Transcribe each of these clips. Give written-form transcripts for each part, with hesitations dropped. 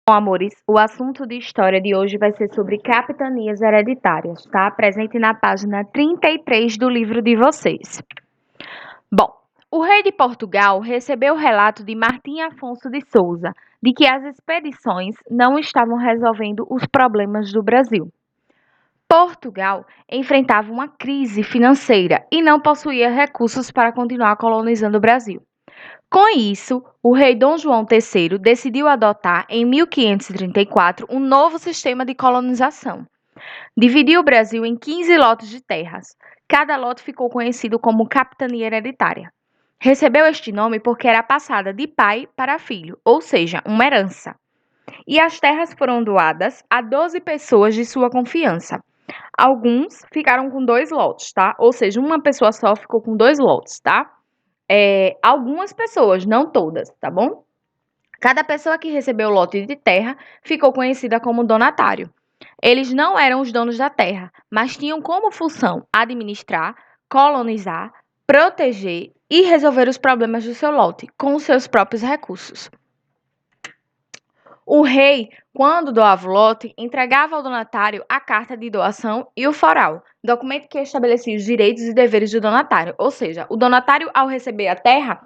Bom, amores, o assunto de história de hoje vai ser sobre capitanias hereditárias, tá? Presente na página 33 do livro de vocês. Bom, o rei de Portugal recebeu o relato de Martim Afonso de Souza de que as expedições não estavam resolvendo os problemas do Brasil. Portugal enfrentava uma crise financeira e não possuía recursos para continuar colonizando o Brasil. Com isso, o rei Dom João III decidiu adotar, em 1534, um novo sistema de colonização. Dividiu o Brasil em 15 lotes de terras. Cada lote ficou conhecido como capitania hereditária. Recebeu este nome porque era passada de pai para filho, ou seja, uma herança. E as terras foram doadas a 12 pessoas de sua confiança. Alguns ficaram com 2 lotes, tá? Ou seja, uma pessoa só ficou com 2 lotes, tá? Algumas pessoas, não todas, tá bom? Cada pessoa que recebeu o lote de terra ficou conhecida como donatário. Eles não eram os donos da terra, mas tinham como função administrar, colonizar, proteger e resolver os problemas do seu lote com os seus próprios recursos. O rei, quando doava o lote, entregava ao donatário a carta de doação e o foral, documento que estabelecia os direitos e deveres do donatário. Ou seja, o donatário, ao receber a terra,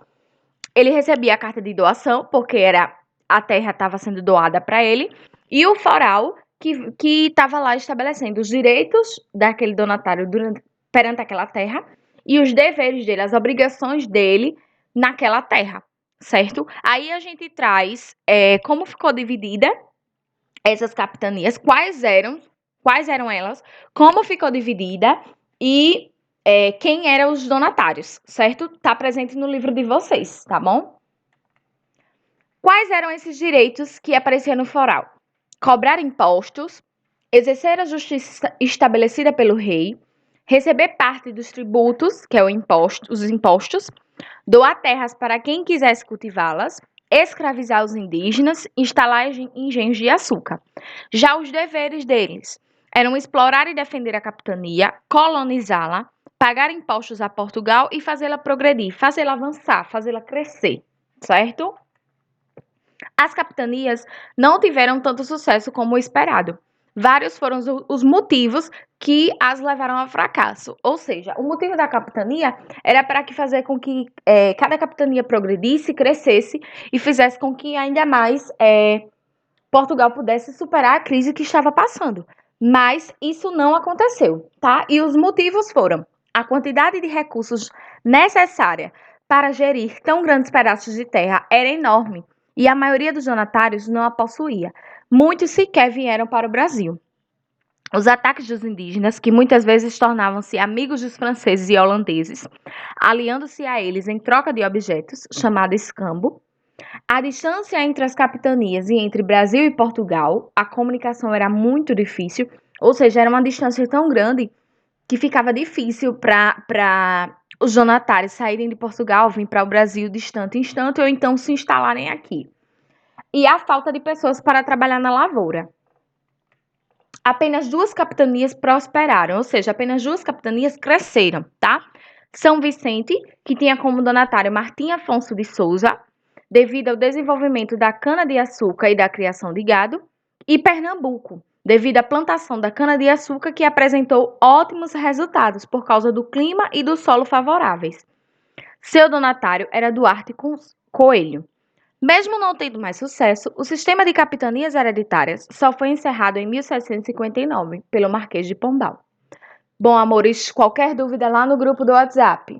ele recebia a carta de doação, porque a terra estava sendo doada para ele, e o foral, que estava lá estabelecendo os direitos daquele donatário perante aquela terra e os deveres dele, as obrigações dele naquela terra, certo? Aí a gente traz como ficou dividida essas capitanias, quais eram elas, como ficou dividida e quem eram os donatários, certo? Tá presente no livro de vocês, tá bom? Quais eram esses direitos que apareciam no foral? Cobrar impostos, exercer a justiça estabelecida pelo rei, receber parte dos tributos, que é os impostos, doar terras para quem quisesse cultivá-las, escravizar os indígenas, instalar engenhos de açúcar. Já os deveres deles eram explorar e defender a capitania, colonizá-la, pagar impostos a Portugal e fazê-la progredir, fazê-la avançar, fazê-la crescer, certo? As capitanias não tiveram tanto sucesso como o esperado. Vários foram os motivos que as levaram ao fracasso. Ou seja, o motivo da capitania era para fazer com que cada capitania progredisse, crescesse e fizesse com que ainda mais Portugal pudesse superar a crise que estava passando. Mas isso não aconteceu, tá? E os motivos foram a quantidade de recursos necessária para gerir tão grandes pedaços de terra era enorme e a maioria dos donatários não a possuía. Muitos sequer vieram para o Brasil. Os ataques dos indígenas, que muitas vezes tornavam-se amigos dos franceses e holandeses, aliando-se a eles em troca de objetos, chamado escambo. A distância entre as capitanias e entre Brasil e Portugal, a comunicação era muito difícil, ou seja, era uma distância tão grande que ficava difícil para os donatários saírem de Portugal, vir para o Brasil distante em instante ou então se instalarem aqui. E a falta de pessoas para trabalhar na lavoura. Apenas 2 capitanias prosperaram, ou seja, apenas 2 capitanias cresceram, tá? São Vicente, que tinha como donatário Martim Afonso de Souza, devido ao desenvolvimento da cana-de-açúcar e da criação de gado, e Pernambuco, devido à plantação da cana-de-açúcar que apresentou ótimos resultados por causa do clima e do solo favoráveis. Seu donatário era Duarte Coelho. Mesmo não tendo mais sucesso, o sistema de capitanias hereditárias só foi encerrado em 1759 pelo Marquês de Pombal. Bom, amores, qualquer dúvida lá no grupo do WhatsApp.